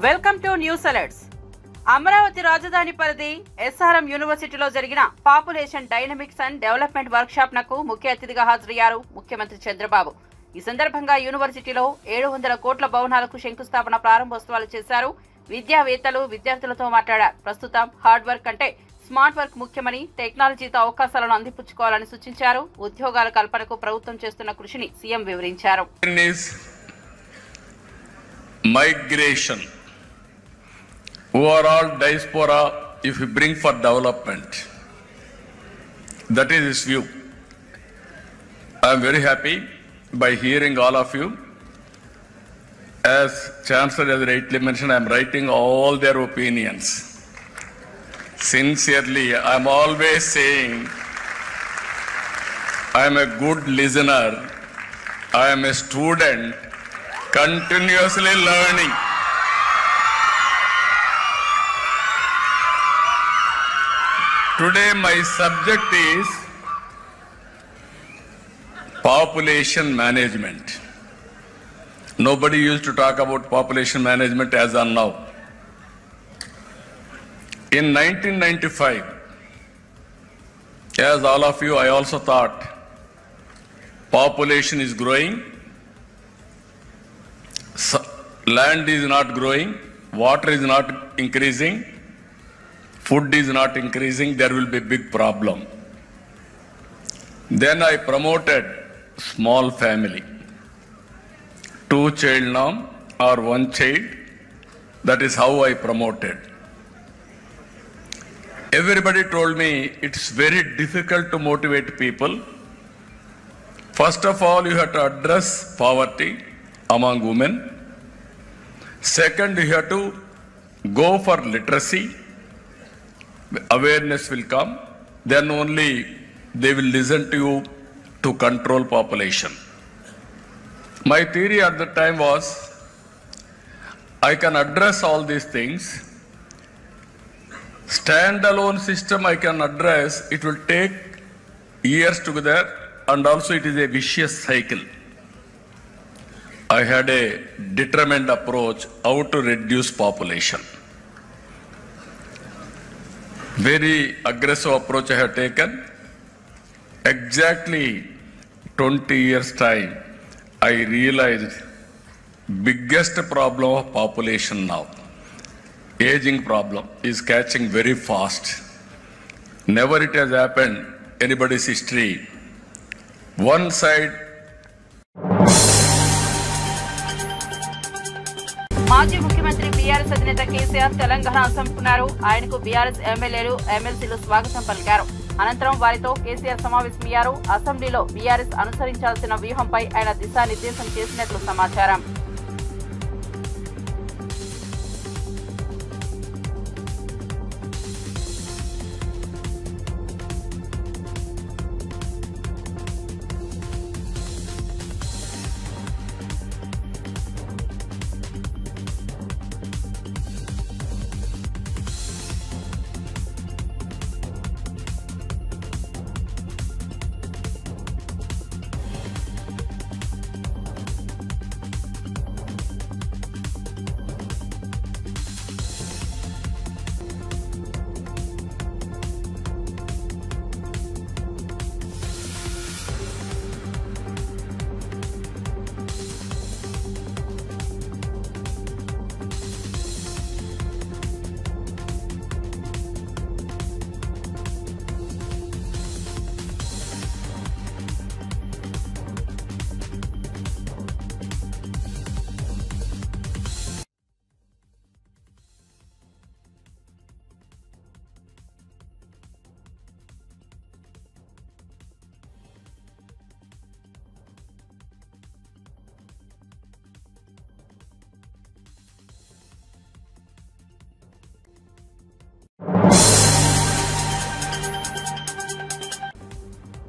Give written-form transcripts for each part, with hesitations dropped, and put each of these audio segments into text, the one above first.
Welcome to news alerts. Amaravati రాజధాని పరిధి SRM యూనివర్సిటీలో జరిగిన population dynamics and development work shop నకు ముఖ్య అతిథిగా హాజరయ్యారు ముఖ్యమంత్రి చంద్రబాబు. ఈ సందర్భంగా యూనివర్సిటీలో 700 కోట్ల భవనాలకు శంకుస్థాపన ప్రారంభోత్సవాలు చేశారు. విద్యావేత్తలు విద్యార్థులతో మాట్లాడారు. ప్రస్తుతం హార్డ్ వర్క్ అంటే స్మార్ట్ వర్క్ ముఖ్యమని, టెక్నాలజీతో అవకాశాలను అందిపుచ్చుకోవాలని సూచించారు. ఉద్యోగాల కల్పనకు ప్రభుత్వం చేస్తున్న కృషిని సీఎం వివరించారు. Migration, overall diaspora, if we bring for development, that is his view. I am very happy by hearing all of you. As Chancellor has rightly mentioned, I am writing all their opinions. Sincerely, I am always saying, I am a good listener, I am a student, continuously learning. Today my subject is population management. Nobody used to talk about population management as on now. In 1995, as all of you, I also thought population is growing. Land is not growing, water is not increasing, food is not increasing, there will be a big problem. Then I promoted small family, 2-child norm or 1 child. That is how I promoted. Everybody told me it's very difficult to motivate people. First of all, you have to address poverty among women. Second, you have to go for literacy. Awareness will come. Then only they will listen to you to control population. My theory at the time was, I can address all these things. Standalone system I can address. It will take years together, and also it is a vicious cycle. I had a determined approach how to reduce population. Very aggressive approach I have taken. Exactly 20 years time, I realized biggest problem of population now, aging problem, is catching very fast. Never it has happened anybody's history. One side. మాజీ ముఖ్యమంత్రి BRS అధినేత కేసీఆర్ తెలంగాణ అసెంబ్లీలో ఆయనకు BRS ఎమ్మెల్యేలు ఎమ్మెల్సీలు స్వాగతం పలికారు. అనంతరం వారితో కేసీఆర్ సమావేశమయ్యారు. అసెంబ్లీలో బీఆర్ఎస్ అనుసరించాల్సిన వ్యూహంపై ఆయన దిశానిర్దేశం చేసినట్లు సమాచారం.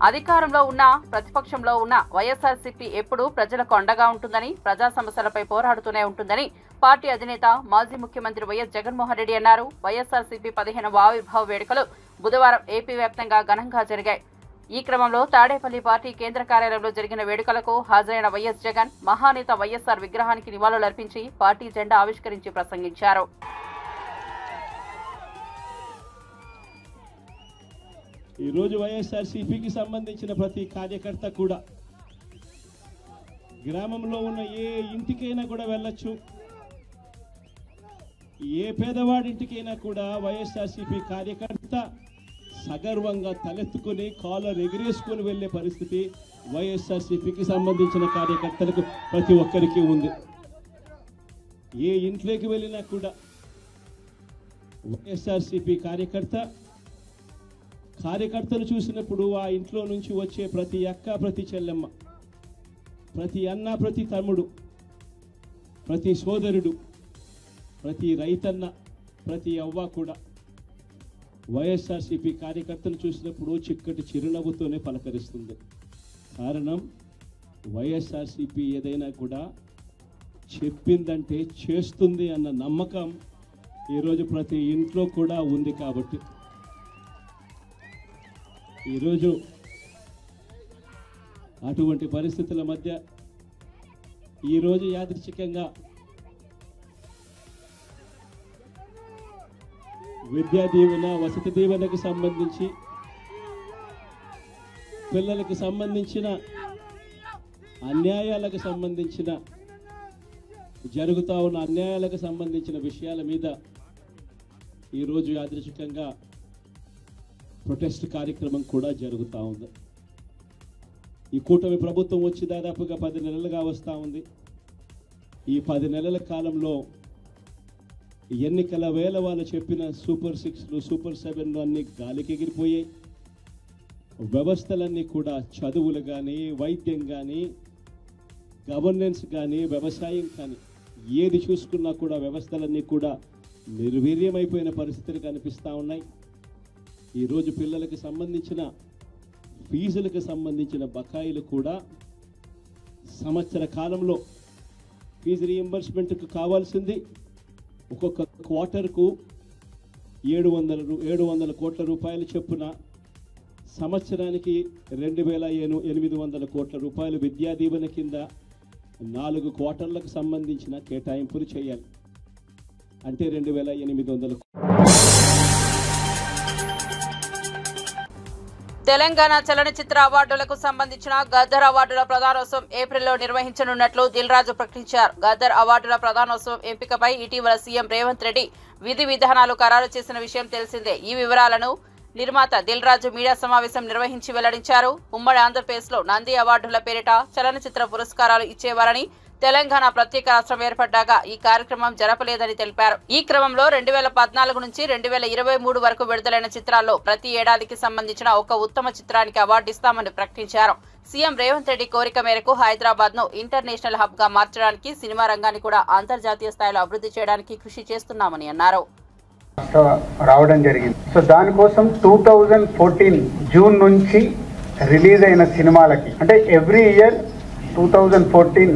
అధికారంలో ఉన్న ప్రతిపక్షంలో ఉన్న వైఎస్ఆర్సీపీ ఎప్పుడూ ప్రజలకు అండగా ఉంటుందని, ప్రజా సమస్యలపై పోరాడుతూనే ఉంటుందని పార్టీ అధినేత మాజీ ముఖ్యమంత్రి వైఎస్ జగన్మోహన్ రెడ్డి అన్నారు. వైఎస్ఆర్సీపీ 15వ ఆవిర్భావ వేడుకలు బుధవారం ఏపీ వ్యాప్తంగా ఘనంగా జరిగాయి. ఈ క్రమంలో తాడేపల్లి పార్టీ కేంద్ర కార్యాలయంలో జరిగిన వేడుకలకు హాజరైన వైఎస్ జగన్ మహానేత వైఎస్ఆర్ విగ్రహానికి నివాళులర్పించి పార్టీ జెండా ఆవిష్కరించి ప్రసంగించారు. ఈ రోజు వైఎస్ఆర్సీపీకి సంబంధించిన ప్రతి కార్యకర్త కూడా గ్రామంలో ఉన్న ఏ ఇంటికైనా కూడా వెళ్ళొచ్చు, ఏ పేదవాడింటికైనా కూడా వైఎస్ఆర్సీపీ కార్యకర్త సగర్వంగా తలెత్తుకుని కాలర్ ఎగిరేసుకుని వెళ్ళే పరిస్థితి వైఎస్ఆర్సీపీకి సంబంధించిన కార్యకర్తలకు ప్రతి ఒక్కరికి ఉంది. ఏ ఇంట్లోకి వెళ్ళినా కూడా వైఎస్ఆర్సీపీ కార్యకర్తను చూసినప్పుడు ఆ ఇంట్లో నుంచి వచ్చే ప్రతి అక్క, ప్రతి చెల్లెమ్మ, ప్రతి అన్న, ప్రతి తమ్ముడు, ప్రతి సోదరుడు, ప్రతి రైతన్న, ప్రతి అవ్వ కూడా వైఎస్ఆర్సీపీ కార్యకర్తను చూసినప్పుడు చిక్కటి చిరునవ్వుతోనే పలకరిస్తుంది. కారణం వైఎస్ఆర్సీపీ ఏదైనా కూడా చెప్పిందంటే చేస్తుంది అన్న నమ్మకం ఈరోజు ప్రతి ఇంట్లో కూడా ఉంది. కాబట్టి ఈరోజు అటువంటి పరిస్థితుల మధ్య ఈరోజు యాదృచ్ఛికంగా విద్యా దీవెన, వసతి దీవెనకు సంబంధించి, పిల్లలకు సంబంధించిన అన్యాయాలకు సంబంధించిన, జరుగుతూ ఉన్న అన్యాయాలకు సంబంధించిన విషయాల మీద ఈరోజు యాదృచ్ఛికంగా ప్రొటెస్ట్ కార్యక్రమం కూడా జరుగుతూ ఉంది. ఈ కూటమి ప్రభుత్వం వచ్చి దాదాపుగా 10 నెలలుగా వస్తూ ఉంది. ఈ 10 నెలల కాలంలో ఎన్నికల వేళ వాళ్ళు చెప్పిన సూపర్ 6లు, సూపర్ 7లు అన్నీ గాలికి ఎగిరిపోయాయి. వ్యవస్థలన్నీ కూడా చదువులు కానీ, వైద్యం కానీ, గవర్నెన్స్ కానీ, వ్యవసాయం కానీ ఏది చూసుకున్నా కూడా వ్యవస్థలన్నీ కూడా నిర్వీర్యమైపోయిన పరిస్థితులు కనిపిస్తూ ఉన్నాయి. ఈరోజు పిల్లలకు సంబంధించిన ఫీజులకు సంబంధించిన బకాయిలు కూడా సంవత్సర కాలంలో ఫీజు రీయింబర్స్మెంట్కు కావాల్సింది ఒక్కొక్క క్వార్టర్కు 700 కోట్ల రూపాయలు చొప్పున, సంవత్సరానికి 2800 కోట్ల రూపాయలు విద్యా దీవెన కింద 4 క్వార్టర్లకు సంబంధించిన కేటాయింపులు చేయాలి. అంటే 2800. తెలంగాణ చలనచిత్ర అవార్డులకు సంబంధించిన గద్దర్ అవార్డుల ప్రదానోత్సవం ఏప్రిల్లో నిర్వహించనున్నట్లు దిల్ రాజు ప్రకటించారు. గద్దర్ అవార్డుల ప్రదానోత్సవం ఎంపికపై ఇటీవల సీఎం రేవంత్ రెడ్డి విధి విధానాలు ఖరారు చేసిన విషయం తెలిసిందే. ఈ వివరాలను నిర్మాత దిల్ రాజు మీడియా సమావేశం నిర్వహించి వెల్లడించారు. ఉమ్మడి ఆంధ్రప్రదేశ్లో నంది అవార్డుల పేరిట చలనచిత్ర పురస్కారాలు ఇచ్చేవారని, తెలంగాణ ప్రత్యేక రాష్ట్రం ఏర్పడ్డాక ఈ కార్యక్రమం జరపలేదని తెలిపారు. ఈ క్రమంలో 2014 నుంచి 2023 వరకు విడుదలైన చిత్రాల్లో ప్రతి ఏడాదికి సంబంధించిన ఒక ఉత్తమ చిత్రానికి అవార్డు ఇస్తామని ప్రకటించారు. సీఎం రేవంత్ రెడ్డి కోరిక మేరకు హైదరాబాద్ ను ఇంటర్నేషనల్ హబ్ గా మార్చడానికి, సినిమా రంగాన్ని కూడా అంతర్జాతీయ స్థాయిలో అభివృద్ధి చేయడానికి కృషి చేస్తున్నామని అన్నారు. రావడం జరిగింది. సో దానికోసం 2014 జూన్ నుంచి రిలీజ్ అయిన సినిమాలకి, అంటే ఎవ్రీ ఇయర్ 2014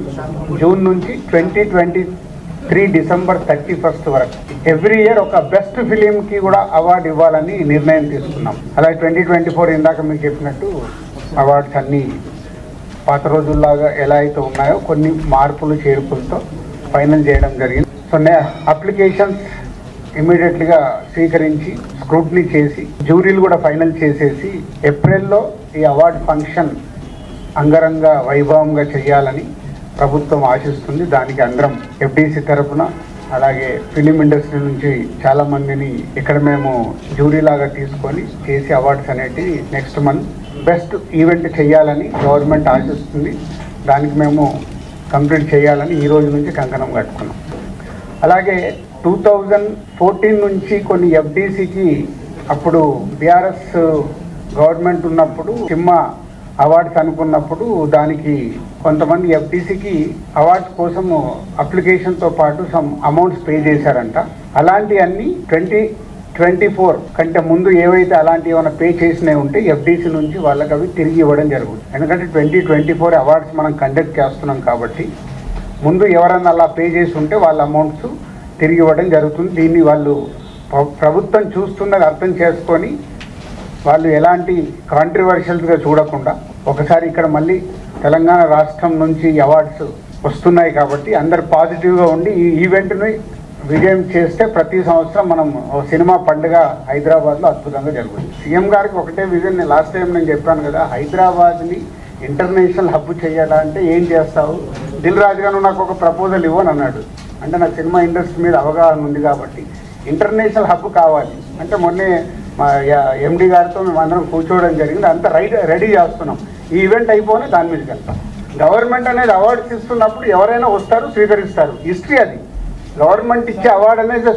జూన్ నుంచి 2023 డిసెంబర్ 31 వరకు ఎవ్రీ ఇయర్ ఒక బెస్ట్ ఫిలింకి కూడా అవార్డు ఇవ్వాలని నిర్ణయం తీసుకున్నాం. అలాగే 2024 ఇందాక మీకు చెప్పినట్టు అవార్డ్స్ అన్నీ పాత రోజుల్లాగా ఎలా అయితే ఉన్నాయో కొన్ని మార్పులు చేర్పులతో ఫైనల్ చేయడం జరిగింది. సో అప్లికేషన్స్ ఇమీడియట్లీగా స్వీకరించి స్క్రూటినీ చేసి జ్యూరీలు కూడా ఫైనల్ చేసేసి ఏప్రిల్లో ఈ అవార్డు ఫంక్షన్ అంగరంగ వైభవంగా చేయాలని ప్రభుత్వం ఆశిస్తుంది. దానికి అందరం ఎఫ్డీసీ తరఫున, అలాగే ఫిలిం ఇండస్ట్రీ నుంచి చాలా మందిని ఇక్కడ మేము జ్యూరీలాగా తీసుకొని చేసి అవార్డ్స్ అనేటివి నెక్స్ట్ మంత్ బెస్ట్ ఈవెంట్ చేయాలని గవర్నమెంట్ ఆశిస్తుంది. దానికి మేము కంప్లీట్ చేయాలని ఈ రోజు నుంచి కంకణం కట్టుకున్నాం. అలాగే 2014 నుంచి కొన్ని ఎఫ్డీసీకి, అప్పుడు బీఆర్ఎస్ గవర్నమెంట్ ఉన్నప్పుడు సినిమా అవార్డ్స్ అనుకున్నప్పుడు దానికి కొంతమంది ఎఫ్డీసీకి అవార్డ్స్ కోసము అప్లికేషన్తో పాటు సమ్ అమౌంట్స్ పే చేశారంట. అలాంటివన్నీ 2024 కంటే ముందు ఏవైతే అలాంటివి ఏమైనా పే చేసినవి ఉంటే ఎఫ్డీసీ నుంచి వాళ్ళకి అవి తిరిగి ఇవ్వడం జరుగుతుంది. ఎందుకంటే 2024 అవార్డ్స్ మనం కండక్ట్ చేస్తున్నాం కాబట్టి ముందు ఎవరన్నా అలా పే చేసి ఉంటే వాళ్ళ అమౌంట్స్ తిరిగి ఇవ్వడం జరుగుతుంది. దీన్ని వాళ్ళు ప్రభుత్వం చూస్తున్నది అర్థం చేసుకొని వాళ్ళు ఎలాంటి కాంట్రవర్షియల్స్గా చూడకుండా ఒకసారి ఇక్కడ మళ్ళీ తెలంగాణ రాష్ట్రం నుంచి అవార్డ్స్ వస్తున్నాయి కాబట్టి అందరు పాజిటివ్గా ఉండి ఈ ఈవెంట్ని విజయం చేస్తే ప్రతి సంవత్సరం మనం సినిమా పండుగ హైదరాబాద్లో అద్భుతంగా జరుగుతుంది. సీఎం గారికి ఒకటే విజన్, లాస్ట్ టైం నేను చెప్పాను కదా, హైదరాబాద్ని ఇంటర్నేషనల్ హబ్ చేయాలంటే ఏం చేస్తావు, దిల్ రాజు గారు నాకు ఒక ప్రపోజల్ ఇవ్వని అన్నాడు. అంటే నాకు సినిమా ఇండస్ట్రీ మీద అవగాహన ఉంది కాబట్టి ఇంటర్నేషనల్ హబ్ కావాలి అంటే మొన్నే మా ఎండి గారితో మేము అందరం కూర్చోవడం జరిగింది. అంతా రెడీ చేస్తున్నాం. ఈ ఈవెంట్ అయిపోయి దాని మీదకి వెళ్తాం. గవర్నమెంట్ అనేది అవార్డ్స్ ఇస్తున్నప్పుడు ఎవరైనా వస్తారు, స్వీకరిస్తారు. హిస్టరీ అది. గవర్నమెంట్ ఇచ్చే అవార్డు అనేది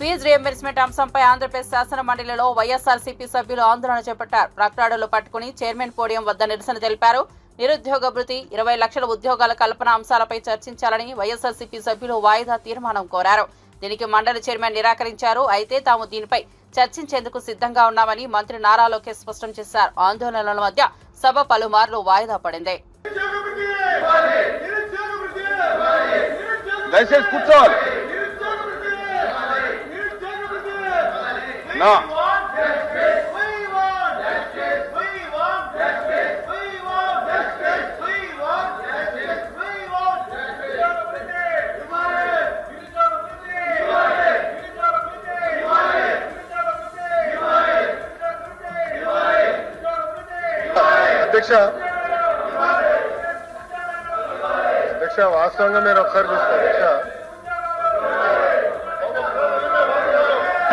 ఫీజు రియంబర్స్మెంట్ అంశంపై ఆంధ్రప్రదేశ్ శాసన మండలిలో వైఎస్ఆర్సీపీ సభ్యులు ఆందోళన చేపట్టారు. ప్రకటనలు పట్టుకుని చైర్మన్ పోడియం వద్ద నిరసన తెలిపారు. నిరుద్యోగ భృతి, 20 లక్షల ఉద్యోగాల కల్పన అంశాలపై చర్చించాలని వైఎస్ఆర్సీపీ సభ్యులు వాయిదా తీర్మానం కోరారు. దీనికి మండలి చైర్మన్ నిరాకరించారు. అయితే తాము దీనిపై చర్చించేందుకు సిద్ధంగా ఉన్నామని మంత్రి నారా లోకేష్ స్పష్టం చేశారు. ఆందోళనల మధ్య సభ పలుమార్లు వాయిదా పడింది. అధ్యక్ష వాస్తవంగా మీరు ఒకసారి చూస్తారు అధ్యక్ష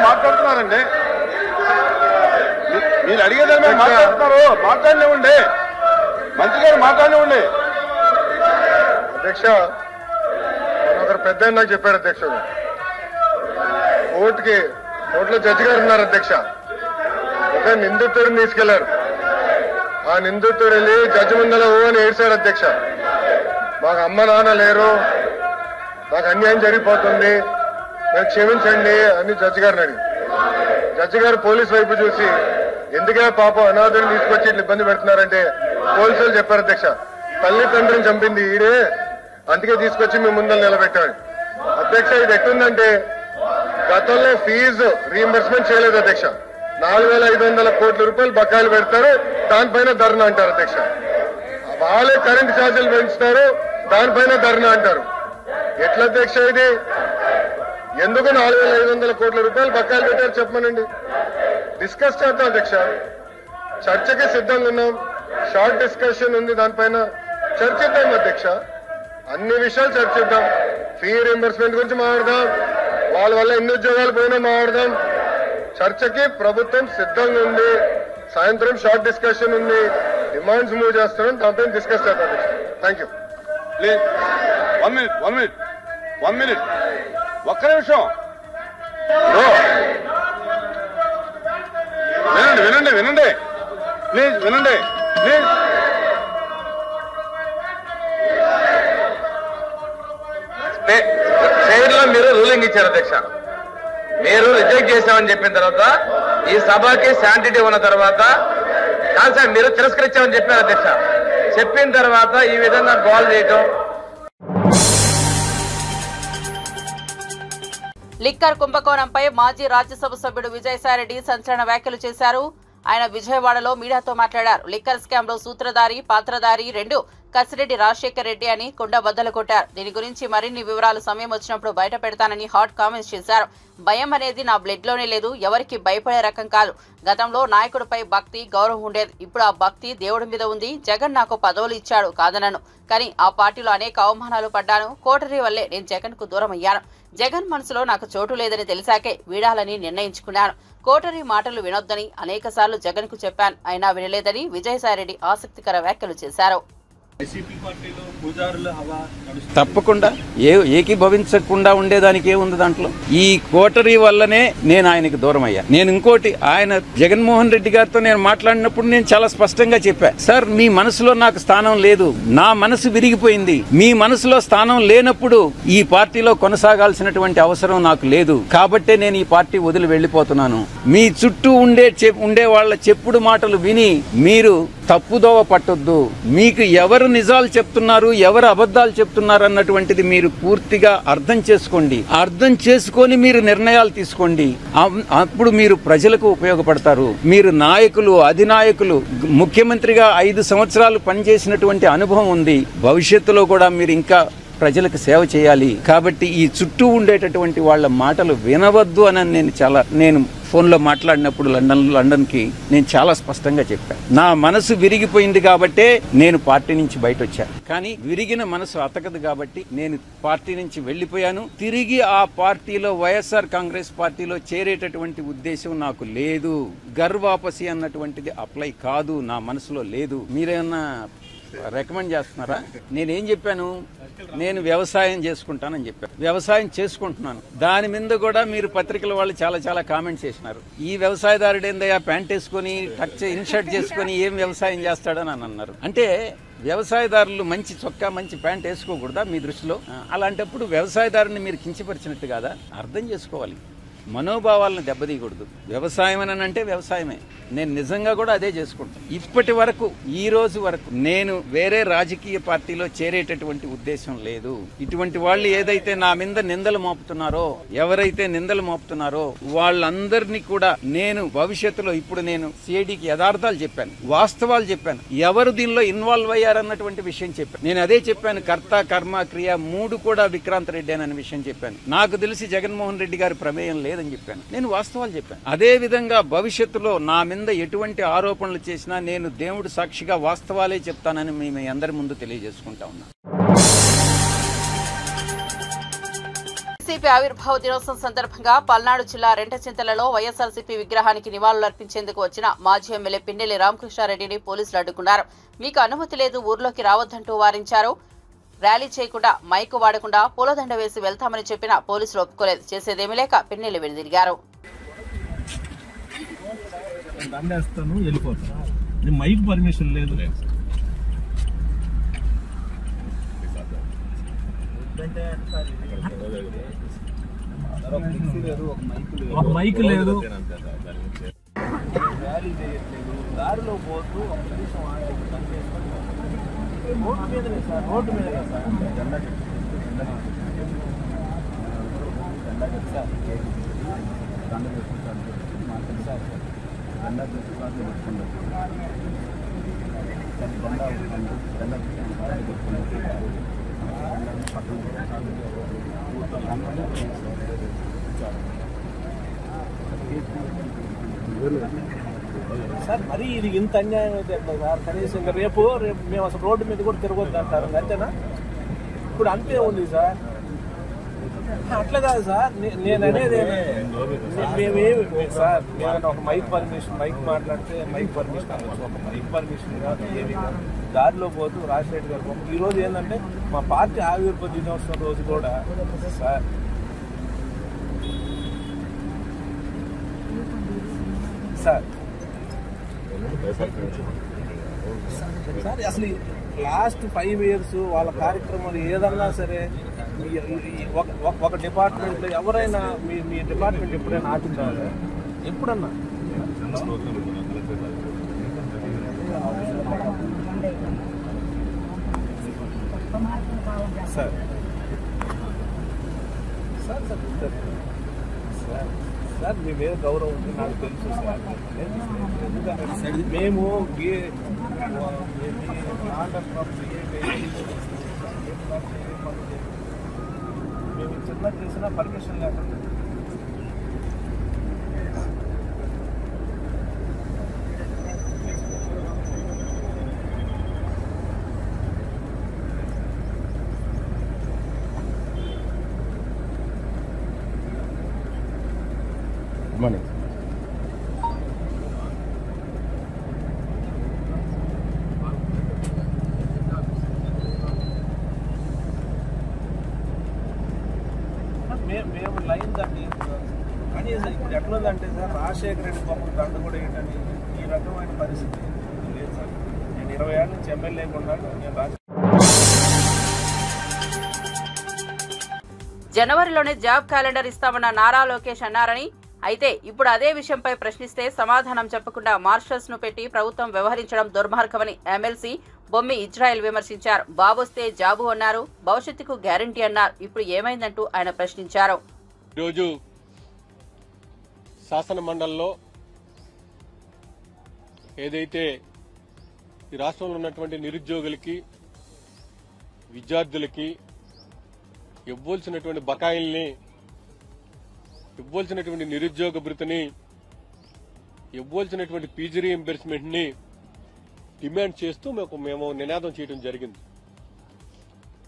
మాట్లాడుతున్నారండి. మీరు అడిగేదాన్ని మీరు మాట్లాడుతున్నారు, మాట్లాడినివ్వండి. మంత్రి గారు మాట్లాడినివ్వండి. అధ్యక్ష ఒకరు పెద్ద నాకు చెప్పాడు అధ్యక్ష, కోర్టులో జడ్జి గారు ఉన్నారు అధ్యక్ష. ఒక నిందితుడిని తీసుకెళ్లారు. ఆ నిందితుడు వెళ్ళి జడ్జి ముందర ఓ అని ఏడ్చాడు అధ్యక్ష. మాకు అమ్మ నాన్న లేరు, నాకు అన్యాయం జరిగిపోతుంది, నాకు క్షమించండి అని జడ్జి గారిని అడిగి, జడ్జి గారు పోలీసు వైపు చూసి ఎందుకే పాపం అనాథుని తీసుకొచ్చి ఇట్లా ఇబ్బంది పెడుతున్నారంటే పోలీసులు చెప్పారు అధ్యక్ష, తల్లి తండ్రిని చంపింది ఈడే, అందుకే తీసుకొచ్చి మీ ముందర నిలబెట్టాడు. అధ్యక్ష ఇది ఎట్టుందంటే గతంలో ఫీజు రీఎంబర్స్మెంట్ చేయలేదు అధ్యక్ష. 4,500 కోట్ల రూపాయలు బకాయిలు పెడతారు, దానిపైన ధర్నా అంటారు అధ్యక్ష. వాళ్ళే కరెంట్ ఛార్జీలు పెంచుతారు, దానిపైన ధర్నా అంటారు. ఎట్లా అధ్యక్ష ఇది? ఎందుకు 4,500 కోట్ల రూపాయలు బకాయిలు పెట్టారు చెప్పమనండి. డిస్కస్ చేద్దాం అధ్యక్ష. చర్చకి సిద్ధంగా ఉన్నాం. షార్ట్ డిస్కషన్ ఉంది, దానిపైన చర్చిద్దాం అధ్యక్ష. అన్ని విషయాలు చర్చిద్దాం. ఫీ రీఎంబర్స్మెంట్ గురించి మాట్లాడదాం, వాళ్ళ వల్ల ఎన్ని ఉద్యోగాలు పోయినా మాట్లాడదాం. చర్చకి ప్రభుత్వం సిద్ధంగా ఉంది. సాయంత్రం షార్ట్ డిస్కషన్ ఉంది, డిమాండ్స్ మూవ్ చేస్తున్నాం, దాంతో డిస్కస్ చేద్దాం. Thank you. ప్లీజ్ 1 మినిట్ ఒక్క నిమిషం వినండి ప్లీజ్ వినండి ప్లీజ్. చైర్లో మీరు రూలింగ్ ఇచ్చారు అధ్యక్ష. మీరు రిజెక్ట్ చేశామని చెప్పిన తర్వాత ఈ సభకి శాంటిటీ ఉన్న తర్వాత కాదు సార్, మీరు తిరస్కరించామని చెప్పారు అధ్యక్ష. చెప్పిన తర్వాత ఈ విధంగా గోల్ చేయటం. లిక్కర్ కుంభకోణంపై మాజీ రాజ్యసభ సభ్యుడు విజయసాయిరెడ్డి సంచలన వ్యాఖ్యలు చేశారు. ఆయన విజయవాడలో మీడియాతో మాట్లాడారు. లిక్కర్ స్కామ్ లో సూత్రధారి, పాత్రధారి రెండు కసిరెడ్డి రాజశేఖర్ రెడ్డి అని కుండ బద్దలు కొట్టారు. దీని గురించి మరిన్ని వివరాలు సమయం వచ్చినప్పుడు బయట పెడతానని హాట్ కామెంట్స్ చేశారు. భయం అనేది నా బ్లడ్ లోనే లేదు, ఎవరికి భయపడే రకం కాదు. గతంలో నాయకుడిపై భక్తి, గౌరవం ఉండేది. ఇప్పుడు ఆ భక్తి దేవుడి మీద ఉంది. జగన్ నాకు పదవులు ఇచ్చాడు కాదనను, కానీ ఆ పార్టీలో అనేక అవమానాలు పడ్డాను. కోటరీ వల్లే నేను జగన్ కు దూరం అయ్యాను. జగన్ మనసులో నాకు చోటు లేదని తెలిసాకే వీడాలని నిర్ణయించుకున్నాను. కోటరీ మాటలు వినొద్దని అనేకసార్లు జగన్ కు చెప్పాను, అయినా వినలేదని విజయసాయిరెడ్డి ఆసక్తికర వ్యాఖ్యలు చేశారు. తప్పకుండా ఏకీభవించకుండా ఉండేదానికి ఏముంది దాంట్లో. ఈ కోటరీ వల్లనే నేను ఆయనకి దూరం అయ్యా. నేను ఇంకోటి, ఆయన జగన్మోహన్ రెడ్డి గారితో నేను మాట్లాడినప్పుడు నేను చాలా స్పష్టంగా చెప్పా, సార్ మీ మనసులో నాకు స్థానం లేదు, నా మనసు విరిగిపోయింది. మీ మనసులో స్థానం లేనప్పుడు ఈ పార్టీలో కొనసాగాల్సినటువంటి అవసరం నాకు లేదు, కాబట్టే నేను ఈ పార్టీ వదిలి వెళ్లిపోతున్నాను. మీ చుట్టూ ఉండే వాళ్ళ చెప్పుడు మాటలు విని మీరు తప్పుదోవ పట్టొద్దు. మీకు ఎవరు నిజాలు చెప్తున్నారు, ఎవరు అబద్ధాలు చెప్తున్నారు అన్నటువంటిది మీరు పూర్తిగా అర్థం చేసుకోండి. అర్థం చేసుకొని మీరు నిర్ణయాలు తీసుకోండి. అప్పుడు మీరు ప్రజలకు ఉపయోగపడతారు. మీరు నాయకులు, అధినాయకులు, ముఖ్యమంత్రిగా 5 సంవత్సరాలు పనిచేసినటువంటి అనుభవం ఉంది. భవిష్యత్తులో కూడా మీరు ఇంకా ప్రజలకు సేవ చేయాలి. కాబట్టి ఈ చుట్టూ ఉండేటటువంటి వాళ్ళ మాటలు వినవద్దు అని నేను ఫోన్లో మాట్లాడినప్పుడు లండన్కి నేను చాలా స్పష్టంగా చెప్పాను. నా మనసు విరిగిపోయింది కాబట్టే నేను పార్టీ నుంచి బయట వచ్చాను. కానీ విరిగిన మనసు అతకదు కాబట్టి నేను పార్టీ నుంచి వెళ్ళిపోయాను. తిరిగి ఆ పార్టీలో వైఎస్ఆర్ కాంగ్రెస్ పార్టీలో చేరేటటువంటి ఉద్దేశం నాకు లేదు. గర్వాపసి అన్నటువంటిది అప్లై కాదు, నా మనసులో లేదు. మీరేమన్నా రికమెండ్ చేస్తున్నారా? నేనేం చెప్పాను? నేను వ్యవసాయం చేసుకుంటానని చెప్పాను. వ్యవసాయం చేసుకుంటున్నాను. దాని మీద కూడా మీరు పత్రికల వాళ్ళు చాలా కామెంట్స్ చేసినారు. ఈ వ్యవసాయదారుడు ఏందయ్యా ప్యాంట్ వేసుకొని టచ్ ఇన్షర్ట్ చేసుకొని ఏం వ్యవసాయం చేస్తాడని అన్నారు. అంటే వ్యవసాయదారులు మంచి చొక్కా మంచి ప్యాంట్ వేసుకోకూడదా మీ దృష్టిలో? అలాంటప్పుడు వ్యవసాయదారుని మీరు కించపరిచినట్టు కాదా? అర్థం చేసుకోవాలి. మనోభావాలను దెబ్బతీయకూడదు. వ్యవసాయం అని అంటే వ్యవసాయమే. నేను నిజంగా కూడా అదే చేసుకుంటాను. ఇప్పటి వరకు, ఈ రోజు వరకు నేను వేరే రాజకీయ పార్టీలో చేరేటటువంటి ఉద్దేశం లేదు. ఇటువంటి వాళ్ళు ఏదైతే నా మీద నిందలు మోపుతున్నారో, ఎవరైతే నిందలు మోపుతున్నారో వాళ్ళందరినీ కూడా నేను భవిష్యత్తులో, ఇప్పుడు నేను సిఐడికి యథార్థాలు చెప్పాను, వాస్తవాలు చెప్పాను, ఎవరు దీనిలో ఇన్వాల్వ్ అయ్యారన్నటువంటి విషయం చెప్పాను. నేను అదే చెప్పాను. కర్త, కర్మ, క్రియ 3 కూడా విక్రాంత్ రెడ్డి అనే విషయం చెప్పాను. నాకు తెలిసి జగన్మోహన్ రెడ్డి గారి ప్రమేయం లేదని చెప్పాను. నేను వాస్తవాలు చెప్పాను. అదే విధంగా భవిష్యత్తులో నా మీద ఎటువంటి ఆరోపణలు చేసినా నేను దేవుడు సాక్షిగా వాస్తవాలే చెప్తానని మీ అందరి ముందు తెలియజేసుకుంటా ఉన్నా. వైసీపీ ఆవిర్భావ దినోత్సవం సందర్భంగా పల్నాడు జిల్లా రెంటచింతలలో వైఎస్ఆర్సీపీ విగ్రహానికి నివాళులర్పించేందుకు వచ్చిన మాజీ ఎమ్మెల్యే పిన్నెల్లి రామకృష్ణారెడ్డిని పోలీసులు అడ్డుకున్నారు. మీకు అనుమతి లేదు, ఊర్లోకి రావద్దంటూ వారించారు. ర్యాలీ చేయకుండా, మైకు వాడకుండా పూలదండ వేసి వెళ్తామని చెప్పినా పోలీసులు ఒప్పుకోలేదు. చేసేదేమీ లేక పిన్నెల్లి వెనుదిరిగారు. మైక్ పర్మిషన్ లేదు. ఒక మైక్ లేదు, ర్యాలీ చేయట్లేదు, దారిలో పోతూ ఒక నిమిషం రోడ్డు మీదనే సార్, రోడ్డు మీదనే సార్. జెండా సార్ మరి ఇది ఇంత అన్యాయం అయితే ఎట్లా సార్? కనీసం ఇంకా రేపు మేము అసలు రోడ్డు మీద కూడా తిరగొద్దు అంటారు, అంతేనా? ఇప్పుడు అంతే ఉంది సార్. అట్లా కాదు సార్, నేను అనేది మేమేమి సార్, నేను ఒక మైక్ పర్మిషన్, మైక్ మాట్లాడితే మైక్ పర్మిషన్, ఒక మైక్ పర్మిషన్ కాదు, ఏమి కాదు. దారిలో పోతూ రాజశేఖర్ గారు ఈరోజు ఏంటంటే మా పార్టీ ఆవిర్భావ దినోత్సవం రోజు కూడా సార్ సార్ సార్ అసలు లాస్ట్ 5 years వాళ్ళ కార్యక్రమాలు ఏదన్నా సరే ఒక డిపార్ట్మెంట్లో ఎవరైనా మీ డిపార్ట్మెంట్ ఎప్పుడైనా ఆపించాలి? ఎప్పుడన్నా sir sir sir sir sir మీ మీద గౌరవం ఉంది, నాకు తెలుసు సార్. మేము మేము చిన్న చేసిన పర్మిషన్ లేకుండా మార్నింగ్ మేము లైన్ దాన్ని కనీసం ఇప్పుడు ఎట్లుందంటే సార్, రాజశేఖర రెడ్డి పాపం దండ కూడా ఏంటని ఈ రకమైన పరిస్థితి లేదు సార్. నేను 20 ఏళ్ళ నుంచి ఎమ్మెల్యే ఉన్నాను. నేను జనవరిలోనే జాబ్ క్యాలెండర్ ఇస్తామన్న నారా లోకేష్ అన్నారని, అయితే ఇప్పుడు అదే విషయంపై ప్రశ్నిస్తే సమాధానం చెప్పకుండా మార్షల్స్ ను పెట్టి ప్రభుత్వం వ్యవహరించడం దుర్మార్గమని ఎమ్మెల్సీ బొమ్మి ఇజ్రాయెల్ విమర్శించారు. బాబొస్తే జాబు అన్నారు, భవిష్యత్తుకు గ్యారంటీ అన్నారు. ఇప్పుడు ఏమైందంటూ ఆయన ప్రశ్నించారు. ఈరోజు శాసన మండలిలో ఏదైతే ఈ రాష్ట్రంలో ఉన్నటువంటి నిరుద్యోగులకి, విద్యార్థులకి ఇవ్వాల్సినటువంటి బకాయిల్ని, ఇవ్వాల్సినటువంటి నిరుద్యోగ భృతిని, ఇవ్వాల్సినటువంటి పీజీ రీయింబర్స్మెంట్ ని డిమాండ్ చేస్తూ మేము నినాదం చేయడం జరిగింది.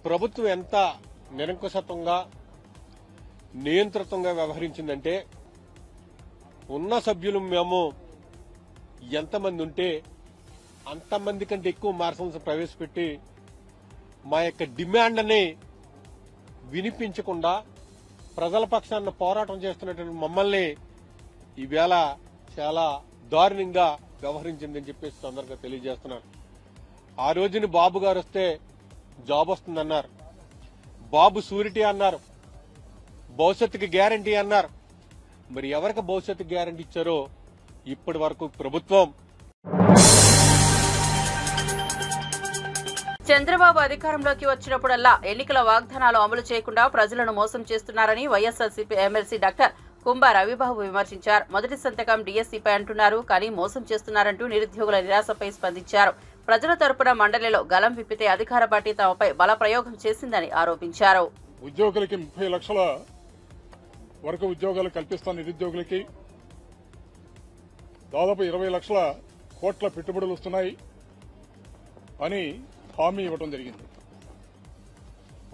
ప్రభుత్వం ఎంత నిరంకుశత్వంగా, నియంత్రితంగా వ్యవహరించిందంటే, ఉన్న సభ్యులు మేము ఎంతమంది ఉంటే అంతమంది కంటే ఎక్కువ మార్షల్స్ ప్రవేశపెట్టి మా యొక్క డిమాండ్ని వినిపించకుండా ప్రజల పక్షాన పోరాటం చేస్తున్నటువంటి మమ్మల్ని ఈవేళ చాలా దారుణంగా వ్యవహరించిందని చెప్పేసి తొందరగా తెలియజేస్తున్నారు. ఆ రోజుని బాబు గారు వస్తే జాబ్ వస్తుందన్నారు, బాబు షూరిటీ అన్నారు, భవిష్యత్తుకి గ్యారంటీ అన్నారు. మరి ఎవరికి భవిష్యత్తుకి గ్యారంటీ ఇచ్చారో ఇప్పటి వరకు ప్రభుత్వం. చంద్రబాబు అధికారంలోకి వచ్చినప్పుడల్లా ఎన్నికల వాగ్దానాలు అమలు చేయకుండా ప్రజలను మోసం చేస్తున్నారని వైఎస్ఆర్సీపీ ఎమ్మెల్సీ డాక్టర్ కుంభ రవిబాబు విమర్శించారు. మొదటి సంతకం డీఎస్సీపై అంటున్నారు, కానీ మోసం చేస్తున్నారంటూ నిరుద్యోగుల నిరాశపై స్పందించారు. ప్రజల తరపున మండలిలో గలం విప్పితే అధికార పార్టీ తమపై బల ప్రయోగం చేసిందని ఆరోపించారు. ఉద్యోగులకి 30 లక్షల వరకు ఉద్యోగాలు కల్పిస్తాను, నిరుద్యోగులకి దాదాపు 20 లక్షల కోట్ల పెట్టుబడులు వస్తున్నాయి అని హామీ ఇవ్వడం జరిగింది.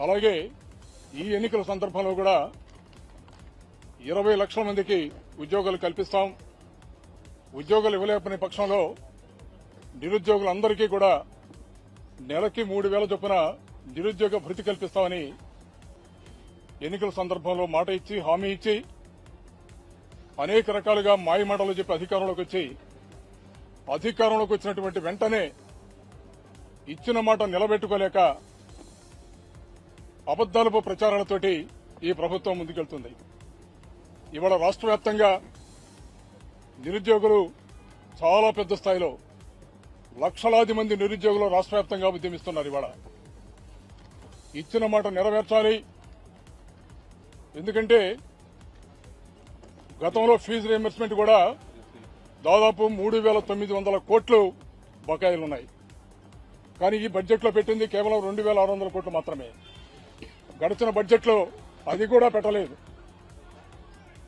అలాగే ఈ ఎన్నికల సందర్భంలో కూడా 20 లక్షల మందికి ఉద్యోగాలు కల్పిస్తాం. ఉద్యోగాలు ఇవ్వలేకపోయిన పక్షంలో నిరుద్యోగులందరికీ కూడా నెలకి 3,000 చొప్పున నిరుద్యోగ భృతి కల్పిస్తామని ఎన్నికల సందర్భంలో మాట ఇచ్చి, హామీ ఇచ్చి, అనేక రకాలుగా మాయమాటలు చెప్పి అధికారంలోకి వచ్చినటువంటి వెంటనే ఇచ్చిన మాట నిలబెట్టుకోలేక అబద్దాలపు ప్రచారాలతోటి ఈ ప్రభుత్వం ముందుకెళ్తుంది. ఇవాళ రాష్ట్ర వ్యాప్తంగా నిరుద్యోగులు చాలా పెద్ద స్థాయిలో లక్షలాది మంది నిరుద్యోగులు రాష్ట్ర వ్యాప్తంగా ఉద్యమిస్తున్నారు. ఇవాళ ఇచ్చిన మాట నెరవేర్చాలి. ఎందుకంటే గతంలో ఫీజు రీయింబర్స్మెంట్ కూడా దాదాపు 3,900 కోట్లు బకాయిలున్నాయి. కానీ ఈ బడ్జెట్లో పెట్టింది కేవలం 2,600 కోట్లు మాత్రమే. గడిచిన బడ్జెట్లో అది కూడా పెట్టలేదు.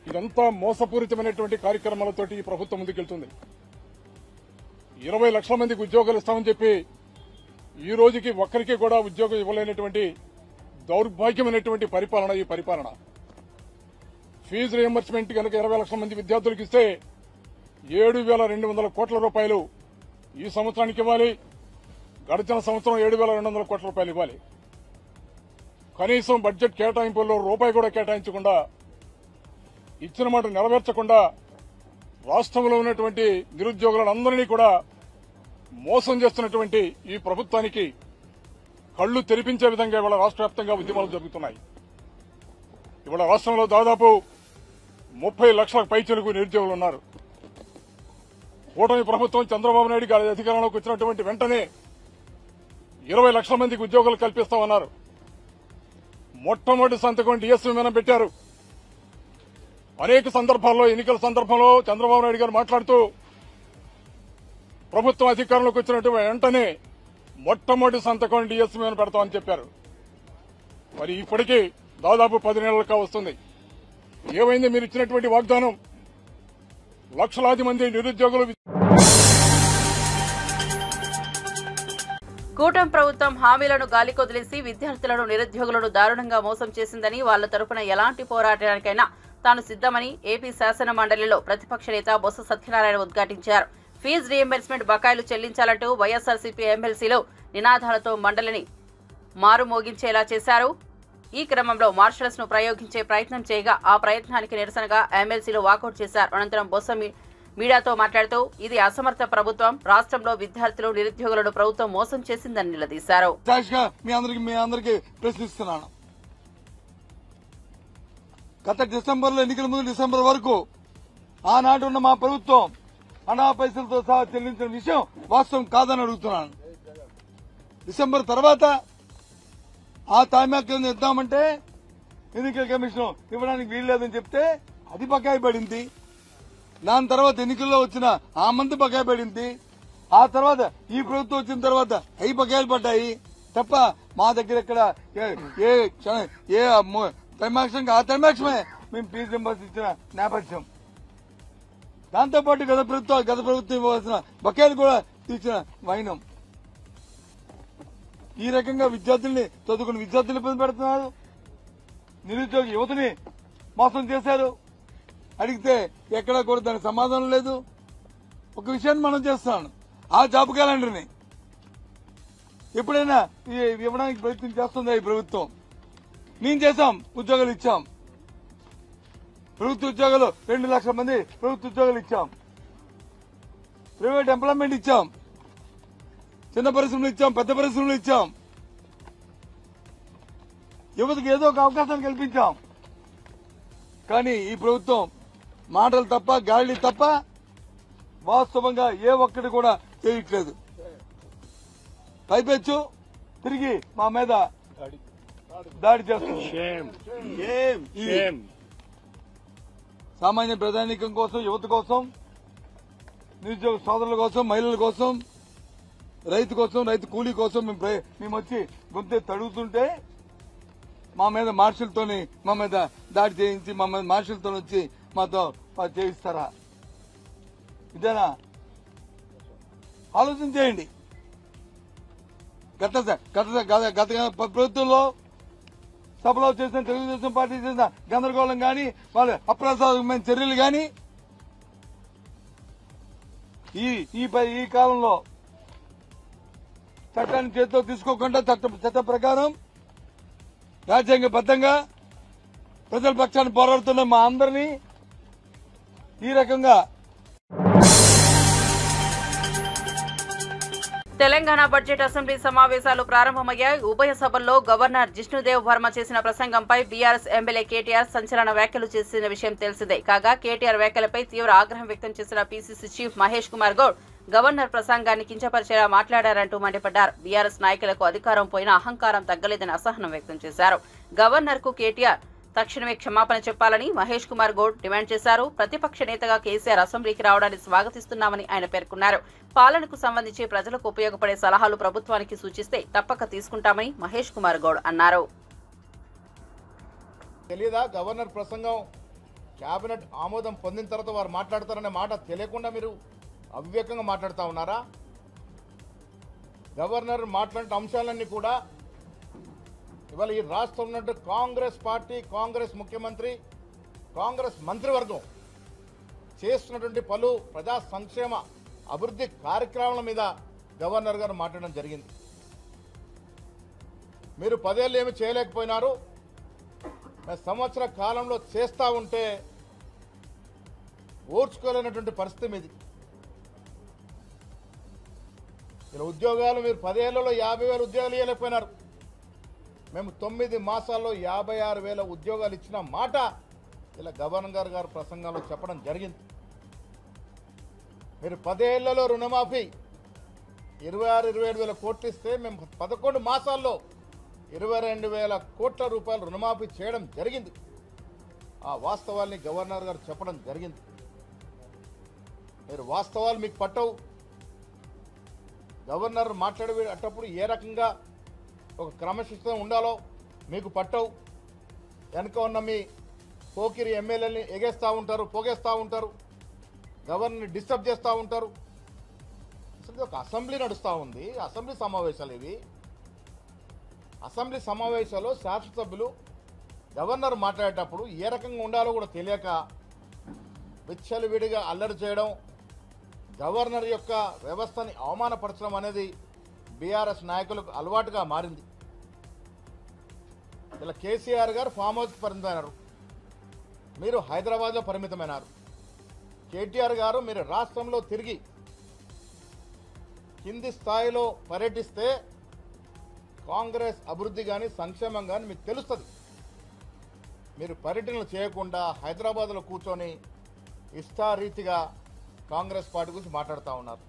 ఇదంతా మోసపూరితమైనటువంటి కార్యక్రమాలతోటి ఈ ప్రభుత్వం ముందుకెళ్తుంది. 20 లక్షల మందికి ఉద్యోగాలు ఇస్తామని చెప్పి ఈ రోజుకి ఒక్కరికి కూడా ఉద్యోగం ఇవ్వలేనటువంటి దౌర్భాగ్యమైనటువంటి పరిపాలన ఈ పరిపాలన. ఫీజు రీయింబర్స్మెంట్ కనుక 20 లక్షల మంది విద్యార్థులకు ఇస్తే 7,200 కోట్ల రూపాయలు ఈ సంవత్సరానికి ఇవ్వాలి. గడిచిన సంవత్సరం 7,200 కోట్ల రూపాయలు ఇవ్వాలి. కనీసం బడ్జెట్ కేటాయింపుల్లో రూపాయి కూడా కేటాయించకుండా, ఇచ్చిన మాట నెరవేర్చకుండా రాష్ట్రంలో ఉన్నటువంటి నిరుద్యోగులందరినీ కూడా మోసం చేస్తున్నటువంటి ఈ ప్రభుత్వానికి కళ్లు తెరిపించే విధంగా ఇవాళ రాష్ట్ర వ్యాప్తంగా ఉద్యమాలు జరుగుతున్నాయి. ఇవాళ రాష్ట్రంలో దాదాపు 30 లక్షల పైచిలకు నిరుద్యోగులు ఉన్నారు. కూటమి ప్రభుత్వం చంద్రబాబు నాయుడు గారి అధికారంలోకి వచ్చినటువంటి వెంటనే 20 లక్షల మందికి ఉద్యోగాలు కల్పిస్తామన్నారు. మొట్టమొదటి సంతకం డీఎస్సీ మీద పెట్టారు. అనేక సందర్భాల్లో, ఎన్నికల సందర్భంలో చంద్రబాబు నాయుడు గారు మాట్లాడుతూ ప్రభుత్వం అధికారంలోకి వచ్చినటువంటి వెంటనే మొట్టమొదటి సంతకం డీఎస్సీ మీద పెడతామని చెప్పారు. మరి ఇప్పటికీ దాదాపు 10 నెలలుగా వస్తుంది. ఏమైంది మీరు ఇచ్చినటువంటి వాగ్దానం? లక్షలాది మంది నిరుద్యోగులు. కూటమి ప్రభుత్వం హామీలను గాలికొదిలేసి విద్యార్థులను, నిరుద్యోగులను దారుణంగా మోసం చేసిందని, వాళ్ల తరపున ఎలాంటి పోరాటానికైనా తాను సిద్దమని ఏపీ శాసన మండలిలో ప్రతిపక్ష నేత బొత్స సత్యనారాయణ ఉద్ఘాటించారు. ఫీజు రీయింబర్స్మెంట్ బకాయిలు చెల్లించాలంటూ వైఎస్ఆర్సీపీ ఎమ్మెల్సీలు నినాదాలతో మండలిని మారుమోగించేలా చేశారు. ఈ క్రమంలో మార్షల్స్ ను ప్రయోగించే ప్రయత్నం చేయగా ఆ ప్రయత్నానికి నిరసనగా ఎమ్మెల్సీలు వాకౌట్ చేశారు. అనంతరం బొత్స మీడియాతో మాట్లాడుతూ ఇది అసమర్థ ప్రభుత్వం, రాష్ట్రంలో విద్యార్థులు, నిరుద్యోగులను ప్రభుత్వం మోసం చేసిందని నిలదీశారు. మీ అందరికీ ప్రశ్నిస్తున్నాను. గత డిసెంబర్లో, ఎన్నికల ముందు డిసెంబర్ వరకు ఆనాడు ఉన్న మా ప్రభుత్వం అనా పైసలతో సహా చెల్లించిన విషయం వాస్తవం కాదని అడుగుతున్నాను. డిసెంబర్ తర్వాత ఆ తామ్యాక్యం ఇద్దామంటే ఎన్నికల కమిషన్ ఇవ్వడానికి వీల్లేదని చెప్తే అది బకాయి పడింది. దాని తర్వాత ఎన్నికల్లో వచ్చిన ఆ మంది బకాయి పడింది. ఆ తర్వాత ఈ ప్రభుత్వం వచ్చిన తర్వాత అవి బకాయిలు పడ్డాయి తప్ప మా దగ్గర ఇక్కడ ఏ త్రైమాక్షం ఆ త్రైమాక్షమే మేము ఫీజు రింబర్స్ ఇచ్చిన నేపథ్యం. దాంతోపాటు గత ప్రభుత్వం ఇవ్వాల్సిన బకాయిలు కూడా తీర్చిన వైనం. ఈ రకంగా విద్యార్థుల్ని చదువుకున్న విద్యార్థులు ఇబ్బంది పెడుతున్నారు. నిరుద్యోగ యువతని మోసం చేశారు. అడిగితే ఎక్కడా కూడా దానికి సమాధానం లేదు. ఒక విషయాన్ని మనం చేస్తాను, ఆ జాబ్ క్యాలెండర్ని ఎప్పుడైనా ఇవ్వడానికి ప్రయత్నం చేస్తుందా ఈ ప్రభుత్వం? మేము చేశాం, ఉద్యోగాలు ఇచ్చాం. ప్రభుత్వ ఉద్యోగాలు 2 లక్షల మంది ప్రభుత్వ ఉద్యోగాలు ఇచ్చాం. ప్రైవేట్ ఎంప్లాయ్మెంట్ ఇచ్చాం. చిన్న పరిశ్రమలు ఇచ్చాం, పెద్ద పరిశ్రమలు ఇచ్చాం. యువతకు ఏదో ఒక అవకాశాన్ని కల్పించాం. కానీ ఈ ప్రభుత్వం మాటలు తప్ప గాలి తప్ప వాస్తవంగా ఏ ఒక్కటి కూడా చేయట్లేదు. పైపెచ్చు తిరిగి మా మీద దాడి చేస్తుంది. సామాన్య ప్రజానీకం కోసం, యువత కోసం, నిరుద్యోగ సోదరుల కోసం, మహిళల కోసం, రైతు కోసం, రైతు కూలీ కోసం మేము వచ్చి గొంతెత్తి అడుగుతుంటే మా మీద మార్షల్తోని మా మీద దాడి చేయించి మా మీద మార్షల్తో వచ్చి మాతో చేయిస్తారా? ఇదేనా? ఆలోచన చేయండి. గత ప్రభుత్వంలో సభలో చేసిన తెలుగుదేశం పార్టీ చేసిన గందరగోళం గాని, వాళ్ళ అప్రసాదమైన చర్యలు గాని ఈ కాలంలో చట్టాన్ని చేతితో తీసుకోకుండా చట్ట ప్రకారం రాజ్యాంగబద్దంగా ప్రజల పక్షాన్ని పోరాడుతున్న మా అందరినీ ఈ రకంగా తెలంగాణ బడ్జెట్ అసెంబ్లీ సమావేశాలు ప్రారంభమయ్యాయి. ఉభయ సభల్లో గవర్నర్ జిష్ణుదేవ్ వర్మ చేసిన ప్రసంగంపై బీఆర్ఎస్ ఎమ్మెల్యే కేటీఆర్ సంచలన వ్యాఖ్యలు చేసిన విషయం తెలిసిందే. కాగా కేటీఆర్ వ్యాఖ్యలపై తీవ్ర ఆగ్రహం వ్యక్తం చేసిన PCC chief Mahesh Kumar Goud governor ప్రసంగాన్ని కించపరిచేలా మాట్లాడారంటూ మండిపడ్డారు. బీఆర్ఎస్ నాయకులకు అధికారం పోయినా అహంకారం తగ్గలేదని అసహనం వ్యక్తం చేశారు. గవర్నర్ కు కేటీఆర్ తక్షణమే క్షమాపణ చెప్పాలని మహేష్ కుమార్ గౌడ్ డిమాండ్ చేశారు. ప్రతిపక్ష నేతగా కేసీఆర్ అసెంబ్లీకి రావడాన్ని స్వాగతిస్తున్నామని ఆయన పేర్కొన్నారు. పాలనకు సంబంధించి ప్రజలకు ఉపయోగపడే సలహాలు ప్రభుత్వానికి సూచిస్తే తప్పక తీసుకుంటామని మహేష్ కుమార్ గౌడ్ అన్నారు. తెలీదా గవర్నర్ ప్రసంగం కేబినెట్ ఆమోదం పొందిన తర్వాత వారు మాట్లాడతారనే మాట తెలియకుండా మీరు అవివేకంగా మాట్లాడుతూ ఉన్నారా? గవర్నర్ మాట్లాడిన అంశాలన్నీ కూడా ఇవాళ ఈ రాష్ట్రంలో ఉన్నట్టు కాంగ్రెస్ పార్టీ, కాంగ్రెస్ ముఖ్యమంత్రి, కాంగ్రెస్ మంత్రివర్గం చేస్తున్నటువంటి పలు ప్రజా సంక్షేమ అభివృద్ధి కార్యక్రమాల మీద గవర్నర్ గారు మాట్లాడడం జరిగింది. మీరు 10 ఏళ్ళు ఏమి చేయలేకపోయినారు, సంవత్సర కాలంలో చేస్తూ ఉంటే ఓర్చుకోలేనటువంటి పరిస్థితి మీది. ఇలా ఉద్యోగాలు మీరు 10 ఏళ్లలో 50,000 ఉద్యోగాలు ఇవ్వలేకపోయినారు. మేము 9 మాసాల్లో 56,000 ఉద్యోగాలు ఇచ్చిన మాట ఇలా గవర్నర్ గారు ప్రసంగంలో చెప్పడం జరిగింది. మీరు 10 ఏళ్లలో రుణమాఫీ 26-27,000 కోట్లు ఇస్తే మేము 11 మాసాల్లో 22,000 కోట్ల రూపాయలు రుణమాఫీ చేయడం జరిగింది. ఆ వాస్తవాల్ని గవర్నర్ గారు చెప్పడం జరిగింది. మీరు వాస్తవాలు మీకు పట్టవు. గవర్నర్ మాట్లాడేటప్పుడు ఏ రకంగా ఒక క్రమశిక్షణ ఉండాలో మీకు పట్టవు. వెనక ఉన్న మీ పోకిరి ఎమ్మెల్యేలని ఎగేస్తూ ఉంటారు, పోగేస్తూ ఉంటారు, గవర్నర్ని డిస్టర్బ్ చేస్తూ ఉంటారు. అసలు ఒక అసెంబ్లీ నడుస్తూ ఉంది, అసెంబ్లీ సమావేశాలు ఇవి. అసెంబ్లీ సమావేశాల్లో శాసనసభ్యులు గవర్నర్ మాట్లాడేటప్పుడు ఏ రకంగా ఉండాలో కూడా తెలియక విచ్చలవిడిగా అల్లరి చేయడం, గవర్నర్ యొక్క వ్యవస్థని అవమానపరచడం అనేది బీఆర్ఎస్ నాయకులకు అలవాటుగా మారింది. ఇలా కేసీఆర్ గారు ఫామ్ హౌస్కి పరిమితమైనారు, మీరు హైదరాబాద్లో పరిమితమైనారు. కేటీఆర్ గారు మీరు రాష్ట్రంలో తిరిగి కింది స్థాయిలో పర్యటిస్తే కాంగ్రెస్ అభివృద్ధి కానీ సంక్షేమం కానీ మీకు తెలుస్తుంది. మీరు పర్యటనలు చేయకుండా హైదరాబాద్లో కూర్చొని ఇష్టారీతిగా కాంగ్రెస్ పార్టీ గురించి మాట్లాడుతూ ఉన్నారు.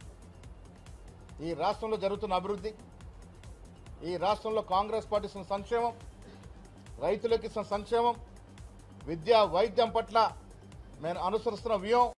ఈ రాష్ట్రంలో జరుగుతున్న అభివృద్ధి, ఈ రాష్ట్రంలో కాంగ్రెస్ పార్టీ ఇస్తున్న సంక్షేమం, రైతులకు ఇస్తున్న సంక్షేమం, విద్యా వైద్యం పట్ల మేము అనుసరిస్తున్న వ్యూహం